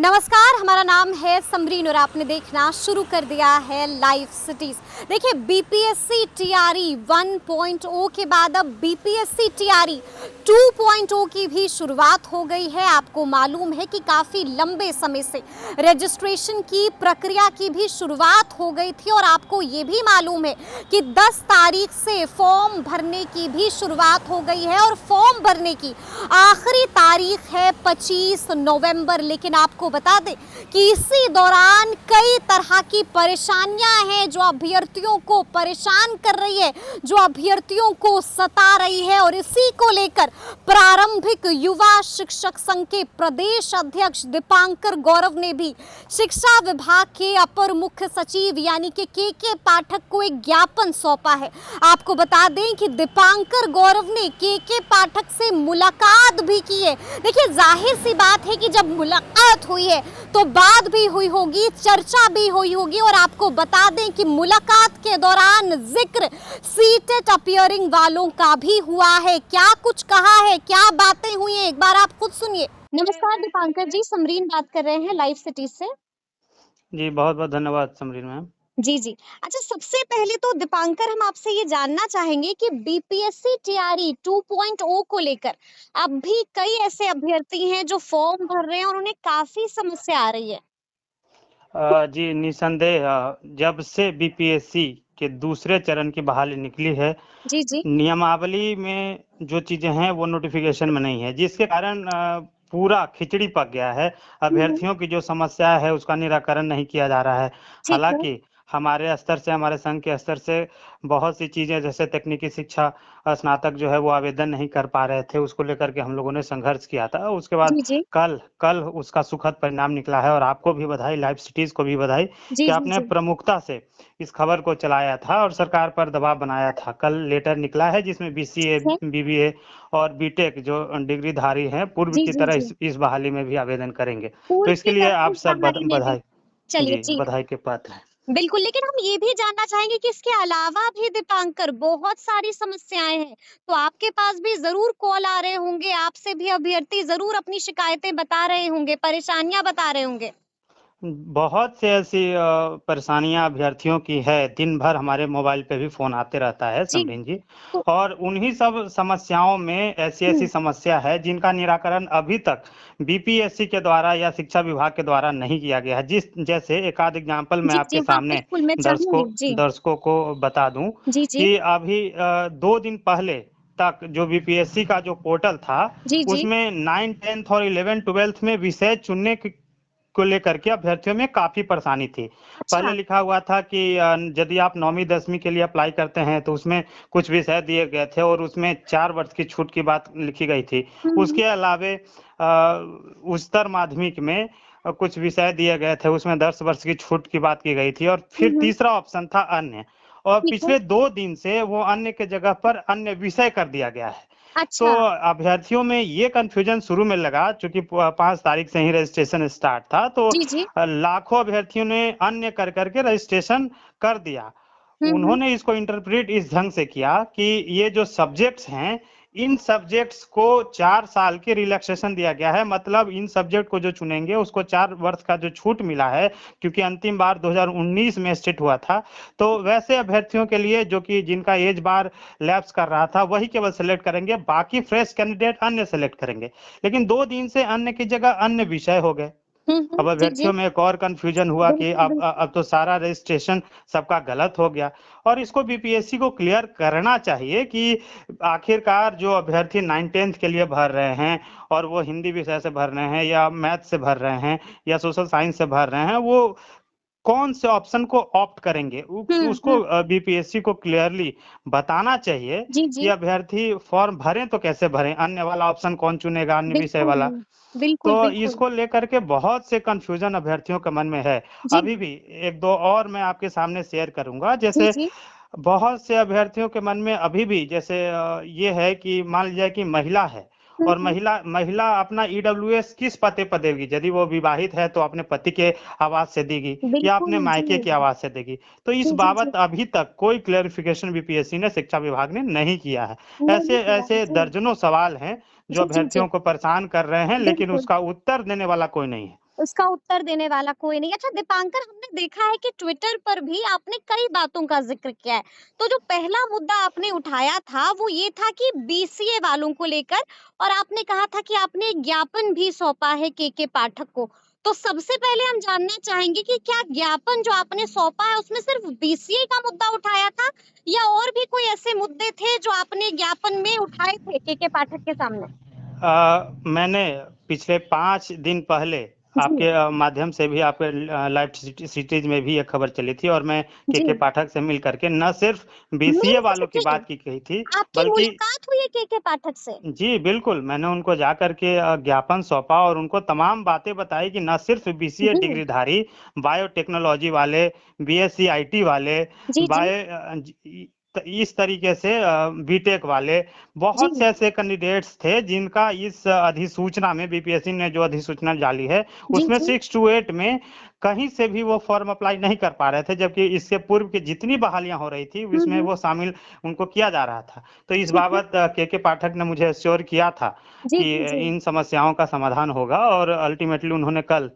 नमस्कार, हमारा नाम है समरीन और आपने देखना शुरू कर दिया है लाइव सिटीज। देखिए, बीपीएससी टीआरई 1.0 के बाद अब बीपीएससी टीआरई 2.0 की भी शुरुआत हो गई है। आपको मालूम है कि काफ़ी लंबे समय से रजिस्ट्रेशन की प्रक्रिया की भी शुरुआत हो गई थी और आपको ये भी मालूम है कि 10 तारीख से फॉर्म भरने की भी शुरुआत हो गई है और फॉर्म भरने की आखिरी तारीख है 25 नवंबर। लेकिन आपको बता दें कि इसी दौरान कई तरह की परेशानियां हैं जो अभ्यर्थियों को परेशान कर रही है, जो अभ्यर्थियों को सता रही है। और इसी को लेकर प्रारंभिक युवा शिक्षक संघ के प्रदेश अध्यक्ष दीपांकर गौरव ने भी शिक्षा विभाग के अपर मुख्य सचिव यानी कि के पाठक को एक ज्ञापन सौंपा है। आपको बता दें कि दीपांकर गौरव ने के पाठक से मुलाकात भी की है। देखिए, जाहिर सी बात है कि जब मुलाकात हुई है तो बात भी हुई होगी, चर्चा भी हुई होगी। और आपको बता दें कि मुलाकात के दौरान जिक्र सीटेट अपीयरिंग वालों का भी हुआ है। क्या कुछ कहा है, क्या बातें हुई हैं, एक बार आप खुद सुनिए। नमस्कार दीपांकर जी, समरीन बात कर रहे हैं लाइव सिटीज से। जी, बहुत-बहुत धन्यवाद समरीन मैम। जी जी। अच्छा, सबसे पहले तो दीपांकर हम आपसे ये जानना चाहेंगे कि बीपीएससी टीआरई 2.0 को लेकर अब भी कई ऐसे अभ्यर्थी हैं जो फॉर्म भर रहे हैं और उन्हें काफी समस्या आ रही है। जी, निसंदेह जब से बीपीएससी के दूसरे चरण की बहाली निकली है, जी जी। नियमावली में जो चीज़ें हैं वो नोटिफ़िकेशन में नहीं है, जिसके कारण पूरा खिचड़ी पक गया है। हम्म। अभ्यर्थियों की जो समस्या है उसका निराकरण नहीं किया जा रहा है। ठीक है। हालाँकि हमारे स्तर से, हमारे संघ के स्तर से बहुत सी चीज़ें जैसे तकनीकी शिक्षा स्नातक जो है वो आवेदन नहीं कर पा रहे थे, उसको लेकर के हम लोगों ने संघर्ष किया था। उसके बाद जी जी। कल कल उसका सुखद परिणाम निकला है और आपको भी बधाई, लाइव सिटीज़ को भी बधाई जी कि जी। आपने जी प्रमुखता से इस खबर को चलाया था और सरकार पर दबाव बनाया था। कल लेटर निकला है जिसमें बीसीए, ठीक है। बीबीए और बीटेक जो डिग्रीधारी हैं, पूर्व जी की जी। तरह जी इस बहाली में भी आवेदन करेंगे। तो पूर्व इसके की लिए तरह आप इस सब बहाली में भी। बधाई चलिए जी, जी। बधाई के पात्र हैं। बिल्कुल, लेकिन हम ये भी जानना चाहेंगे कि इसके अलावा भी दीपांकर बहुत सारी समस्याएं हैं, तो आपके पास भी जरूर कॉल आ रहे होंगे, आपसे भी अभ्यर्थी जरूर अपनी शिकायतें बता रहे होंगे, परेशानियां बता रहे होंगे। बहुत से ऐसी परेशानियाँ अभ्यर्थियों की है, दिन भर हमारे मोबाइल पे भी फ़ोन आते रहता है जी। समरीन जी। तो और उन्हीं सब समस्याओं में ऐसी-ऐसी समस्या है जिनका निराकरण अभी तक बीपीएससी के द्वारा या शिक्षा विभाग के द्वारा नहीं किया गया है। जैसे एक आध एग्ज़ाम्पल मैं जी जी आपके हाँ, सामने बिल्कुल मैं दर्शकों चाहूंगी। जी दर्शकों को बता दूँ जी। जी कि अभी 2 दिन पहले तक जो बीपीएससी का जो पोर्टल था, जी। जी उसमें 9th, 10th और 11th, 12th में विषय चुनने को लेकर के अभ्यर्थियों में काफ़ी परेशानी थी। अच्छा। पहले लिखा हुआ था कि यदि आप 9वीं 10वीं के लिए अप्लाई करते हैं तो उसमें कुछ विषय दिए गए थे और उसमें 4 वर्ष की छूट की बात लिखी गई थी। हम्म। उसके अलावे उच्चतर माध्यमिक में कुछ विषय दिए गए थे, उसमें 10 वर्ष की छूट की बात की गई थी और फिर हम्म। तीसरा ऑप्शन था अन्य। और ठीक है। पिछले 2 दिन से वो अन्य के जगह पर अन्य विषय कर दिया गया है। तो अच्छा। अभ्यर्थियों में ये कन्फ्यूजन शुरू में लगा चूँकि प 5 तारीख से ही रजिस्ट्रेशन स्टार्ट था, तो जी जी। लाखों अभ्यर्थियों ने अन्य कर के रजिस्ट्रेशन कर दिया। हम्म। उन्होंने इसको इंटरप्रेट इस ढंग से किया कि ये जो सब्जेक्ट्स हैं, इन सब्जेक्ट्स को 4 साल की रिलैक्सेशन दिया गया है। मतलब इन सब्जेक्ट को जो चुनेंगे उसको 4 वर्ष का जो छूट मिला है, क्योंकि अंतिम बार 2019 में स्टेट हुआ था। तो वैसे अभ्यर्थियों के लिए जो कि जिनका एज बार लैप्स कर रहा था, वही केवल सेलेक्ट करेंगे, बाकी फ्रेश कैंडिडेट अन्य सेलेक्ट करेंगे। लेकिन 2 दिन से अन्य की जगह अन्य विषय हो गए। अब जी जी। अभ्यर्थियों में एक और कन्फ्यूजन हुआ कि बिल्कुल बिल्कुल। अब तो सारा रजिस्ट्रेशन सबका गलत हो गया और इसको बीपीएससी को क्लियर करना चाहिए कि आखिरकार जो अभ्यर्थी 9th-10th के लिए भर रहे हैं और वो हिंदी विषय से भर रहे हैं या मैथ से भर रहे हैं या सोशल साइंस से भर रहे हैं, वो कौन से ऑप्शन को ऑप्ट करेंगे उसको हम्म। बीपीएससी को क्लियरली बताना चाहिए जी कि जी। अभ्यर्थी फॉर्म भरें तो कैसे भरें, अन्य वाला ऑप्शन कौन चुनेगा, अन्य विषय बिल्कुल वाला। बिल्कुल। तो बिल्कुल। इसको लेकर के बहुत से कन्फ्यूजन अभ्यर्थियों के मन में है। जी अभी भी 1-2 और मैं आपके सामने शेयर करूँगा। जी। जैसे जी। बहुत से अभ्यर्थियों के मन में अभी भी जैसे ये है कि मान लीजिए कि महिला है और हम्म। महिला महिला अपना ईडब्ल्यूएस किस पते पर देगी? यदि वो विवाहित है तो अपने पति के आवाज़ से देगी या अपने बिल्कुल। जी मायके की आवाज़ से देगी। तो इस जी। जी जी। बाबत अभी तक कोई क्लेरिफ़िकेशन बीपीएससी ने शिक्षा विभाग ने नहीं किया है। नहीं ऐसे किया है। ऐसे जी दर्जनों सवाल हैं जो जी। जी जी। अभ्यर्थियों को परेशान कर रहे हैं, लेकिन बिल्कुल। उसका उत्तर देने वाला कोई नहीं है। उसका उत्तर देने वाला कोई नहीं। अच्छा दीपांकर, हमने देखा है कि ट्विटर पर भी आपने कई बातों का ज़िक्र किया है। तो जो पहला मुद्दा आपने उठाया था वो ये था कि बीसीए वालों को लेकर, और आपने कहा था कि आपने एक ज्ञापन भी सौंपा है केके पाठक को। तो सबसे पहले हम जानना चाहेंगे कि क्या ज्ञापन जो आपने सौंपा है उसमें सिर्फ बीसीए का मुद्दा उठाया था, या और भी कोई ऐसे मुद्दे थे जो आपने ज्ञापन में उठाए थे केके पाठक के सामने? मैंने पिछले 5 दिन पहले जी, आपके माध्यम से भी आपके लाइव सिटीज़ में भी ये खबर चली थी और मैं जी। केके पाठक से मिल कर के न सिर्फ बीसीए मिल वालों की सके? बात की कही थी, आपकी बल्कि मुलाकात हुई है केके पाठक से? जी, बिल्कुल, मैंने उनको जा कर के ज्ञापन सौंपा और उनको तमाम बातें बताई कि ना सिर्फ़ बीसीए जी, डिग्रीधारी, बायोटेक्नोलॉजी वाले, बीएससी आईटी वाले, जी, जी, इस तरीके से बीटेक वाले, जी। बहुत से ऐसे कैंडिडेट्स थे जिनका इस अधिसूचना में बीपीएससी ने जो अधिसूचना डाली है, जी, उसमें जी। 6 टू 8 में कहीं से भी वो फ़ॉर्म अप्लाई नहीं कर पा रहे थे, जबकि इससे पूर्व की जितनी बहालियाँ हो रही थी, हुँ, उसमें हुँ। वो शामिल उनको किया जा रहा था। तो इस ठीक है। बाबत केके पाठक ने मुझे एश्योर किया था जी, कि जी, जी। इन समस्याओं का समाधान होगा और अल्टीमेटली उन्होंने कल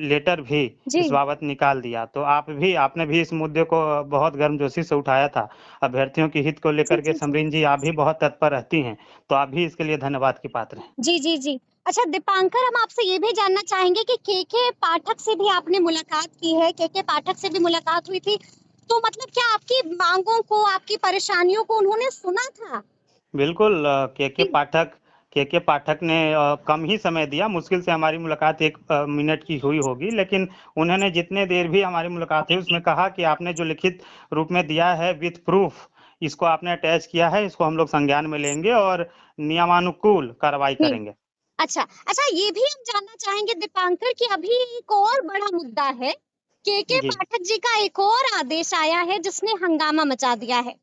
लेटर भी इस जी, बाबत निकाल दिया। तो आपने भी इस मुद्दे को बहुत गर्मजोशी से उठाया था। अभ्यर्थियों के हित को जी, लेकर के जी, जी। समरीन जी आप भी बहुत तत्पर रहती हैं, तो आप भी इसके लिए धन्यवाद की पात्र हैं। जी, जी, जी। अच्छा दीपांकर, हम आपसे ये भी जानना चाहेंगे कि केके पाठक से भी आपने मुलाकात की है, केके पाठक से भी मुलाकात हुई थी। तो मतलब क्या आपकी माँगों को, आपकी परेशानियों को उन्होंने सुना था? बिल्कुल जी, केके पाठक ने कम ही समय दिया, मुश्किल से हमारी मुलाकात 1 मिनट की हुई होगी, लेकिन उन्होंने जितने देर भी हमारी मुलाकात हुई, उसमें कहा कि आपने जो लिखित रूप में दिया है विथ प्रूफ, इसको आपने अटैच किया है, इसको हम लोग संज्ञान में लेंगे और नियमानुकूल कार्रवाई जी। करेंगे। अच्छा, अच्छा ये भी हम जानना चाहेंगे दीपांकर कि अभी एक और बड़ा मुद्दा है। केके जी। पाठक जी का एक और आदेश आया है जिसने हंगामा मचा दिया है।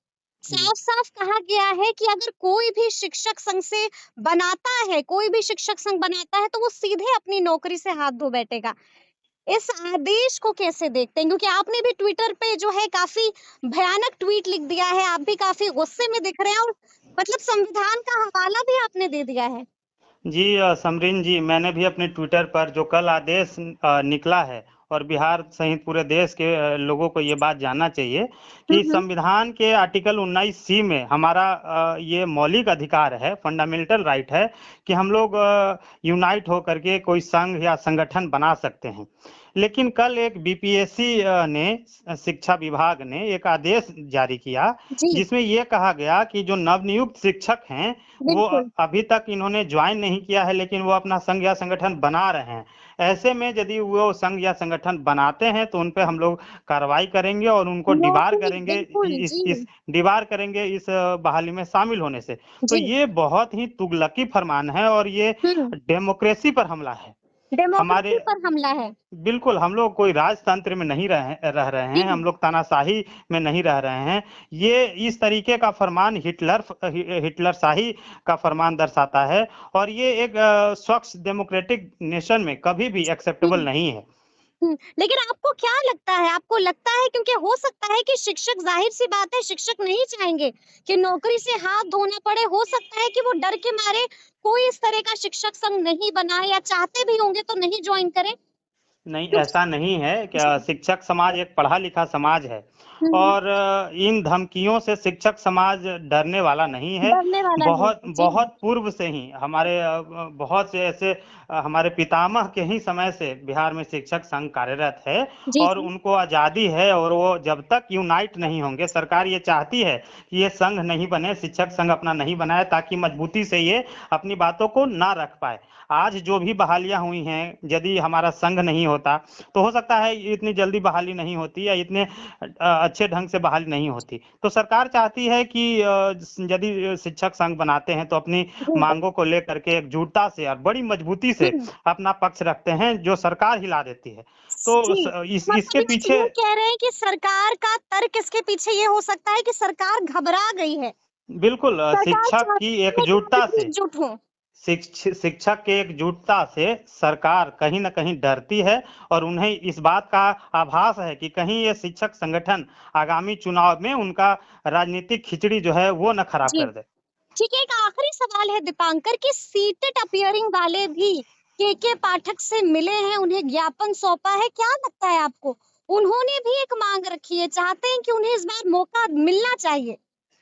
जी। साफ-साफ कहा गया है कि अगर कोई भी शिक्षक संघ से बनाता है, कोई भी शिक्षक संघ बनाता है तो वो सीधे अपनी नौकरी से हाथ धो बैठेगा। इस आदेश को कैसे देखते हैं? क्योंकि आपने भी ट्विटर पे जो है काफ़ी भयानक ट्वीट लिख दिया है, आप भी काफ़ी गुस्से में दिख रहे हैं, और मतलब संविधान का हवाला भी आपने दे दिया है। जी समरीन जी, मैंने भी अपने ट्विटर पर जो कल आदेश निकला है और बिहार सहित पूरे देश के लोगों को ये बात जानना चाहिए हुँ, कि हुँ। संविधान के आर्टिकल 19 सी में हमारा ये मौलिक अधिकार है, फंडामेंटल राइट है कि हम लोग यूनाइट होकर के कोई संघ या संगठन बना सकते हैं। लेकिन कल एक बीपीएससी ने शिक्षा विभाग ने एक आदेश जारी किया, जी, जिसमें ये कहा गया कि जो नवनियुक्त शिक्षक हैं वो बिल्कुल। अभी तक इन्होंने जॉइन नहीं किया है लेकिन वो अपना संघ या संगठन बना रहे हैं। ऐसे में यदि वो संघ या संगठन बनाते हैं तो उन पे हम लोग कार्रवाई करेंगे और उनको डिबार नौकरी करेंगे बिल्कुल, इस जी। इस डिबार करेंगे इस बहाली में शामिल होने से। तो जी, ये बहुत ही तुगलकी फरमान है और ये हुँ। डेमोक्रेसी पर हमला है। डेमोक्रेसी हमारे पर हमला है। बिल्कुल, हम लोग कोई राजतंत्र में नहीं रह रहे जी, हैं, हम लोग तानाशाही में नहीं रह रहे हैं। ये इस तरीके का फरमान हिटलरशाही का फरमान दर्शाता है और ये एक स्वच्छ डेमोक्रेटिक नेशन में कभी भी एक्सेप्टेबल हुँ। नहीं है। लेकिन आपको क्या लगता है? आपको लगता है, क्योंकि हो सकता है कि शिक्षक, ज़ाहिर-सी बात है, शिक्षक नहीं चाहेंगे कि नौकरी से हाथ धोना पड़े। हो सकता है कि वो डर के मारे कोई इस तरह का शिक्षक संघ नहीं बनाए, या चाहते भी होंगे तो नहीं जॉइन करें। नहीं, क्योंकि ऐसा नहीं है। क्या जी, शिक्षक समाज एक पढ़ा-लिखा समाज है हुँ, हुँ। और इन धमकियों से शिक्षक समाज डरने वाला नहीं है। डरने वाला नहीं बहुत है। जी, बहुत पूर्व से ही हमारे बहुत से ऐसे हमारे पितामह के ही समय से बिहार में शिक्षक संघ कार्यरत है जी, और जी। उनको आज़ादी है और वो जब तक यूनाइट नहीं होंगे, सरकार ये चाहती है कि ये संघ नहीं बने, शिक्षक संघ अपना नहीं बनाए ताकि मजबूती से ये अपनी बातों को ना रख पाए। आज जो भी बहालियाँ हुई हैं, यदि हमारा संघ नहीं होता, तो हो सकता है इतनी जल्दी बहाली नहीं होती या इतने अच्छे ढंग से बहाली नहीं होती। तो सरकार चाहती है कि यदि शिक्षक संघ बनाते हैं, तो अपनी जी, माँगों को लेकर के एकजुटता से और बड़ी मजबूती से हुँ। अपना पक्ष रखते हैं, जो सरकार हिला देती है। तो जी, स इस इसके मतलब आप पीछे ये कह रहे हैं कि सरकार का तर्क इसके पीछे ये हो सकता है कि सरकार घबरा गई है। बिल्कुल सरकार शिक्षक की चाहती है कि आप एकजुटता इतनी से एकजुट हों। शिक्षक के एकजुटता से सरकार कहीं न कहीं डरती है और उन्हें इस बात का आभास है कि कहीं ये शिक्षक संगठन आगामी चुनाव में उनका राजनीतिक खिचड़ी जो है वो न खराब जी, कर दे। ठीक है, एक आखिरी सवाल है दीपांकर कि सीटेट अपीयरिंग वाले भी के पाठक से मिले हैं, उन्हें ज्ञापन सौंपा है, क्या लगता है आपको? उन्होंने भी एक मांग रखी है, चाहते हैं कि उन्हें इस बार मौका मिलना चाहिए।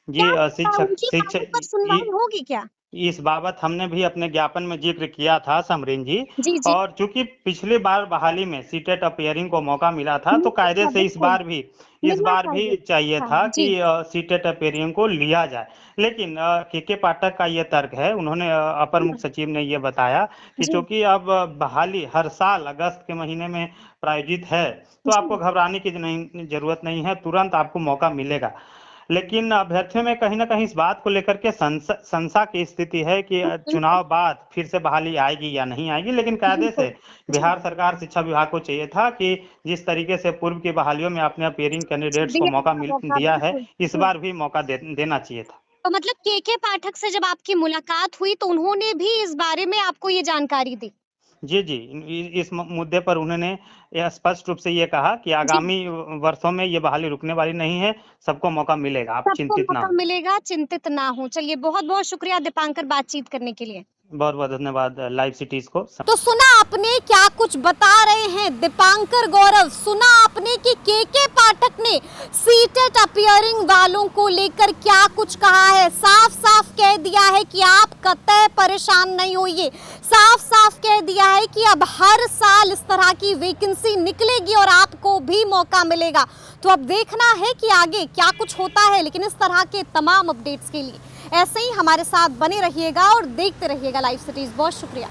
जी क्या लगता है, शिक्षक उनकी शिक्षक मांगों पर सुनवाई होगी क्या? इस बाबत हमने भी अपने ज्ञापन में जिक्र किया था समरीन जी। जी, जी। और चूंकि पिछली बार बहाली में सीटेट अपीयरिंग को मौका मिला था तो मिला कायदे था, से बिल्कुल, इस मिलना बार भी चाहिए। चाहिए हाँ, था कि जी, सीटेट अपीयरिंग को लिया जाए। लेकिन के पाठक का ये तर्क है, उन्होंने अपर हुँ, मुख्य सचिव ने ये बताया कि जी, चूंकि अब बहाली हर साल अगस्त के महीने में प्रायोजित है तो आपको जी, घबराने की नहीं जरूरत नहीं है, तुरंत आपको मौका मिलेगा। लेकिन अभ्यर्थियों में कहीं न कहीं इस बात को लेकर के शंका की स्थिति है कि बिल्कुल, चुनाव बाद फिर से बहाली आएगी या नहीं आएगी। लेकिन कायदे बिल्कुल। से जी, बिहार सरकार शिक्षा विभाग को चाहिए था कि जिस तरीके से पूर्व की बहालियों में आपने अपीयरिंग जी, कैंडिडेट्स को दिया मौका गया था, दिया है, बिल्कुल। इस जी, बार भी मौका देना चाहिए था। तो मतलब के पाठक से जब आपकी मुलाकात हुई तो उन्होंने भी इस बारे में आपको ये जानकारी दी? जी, जी। इस मुद्दे पर उन्होंने यह स्पष्ट रूप से ये कहा कि जी, आगामी वर्षों में ये बहाली रुकने वाली नहीं है, सबको मौका मिलेगा, आप सबको चिंतित ना मौका हों। मिलेगा, चिंतित ना हों। चलिए बहुत-बहुत शुक्रिया दीपांकर बातचीत करने के लिए। बहुत-बहुत धन्यवाद लाइव सिटीज़ को। तो सुना आपने क्या कुछ बता रहे हैं दीपांकर गौरव, सुना आपने कि के पाठक ने सीटेट अपीयरिंग वालों को लेकर क्या कुछ कहा है। साफ साफ कह दिया है कि आप कतई परेशान नहीं होइए, साफ साफ कह दिया है कि अब हर साल इस तरह की वैकेंसी निकलेगी और आपको भी मौका मिलेगा। तो अब देखना है कि आगे क्या कुछ होता है, लेकिन इस तरह के तमाम अपडेट्स के लिए ऐसे ही हमारे साथ बने रहिएगा और देखते रहिएगा लाइव सिटीज। बहुत शुक्रिया।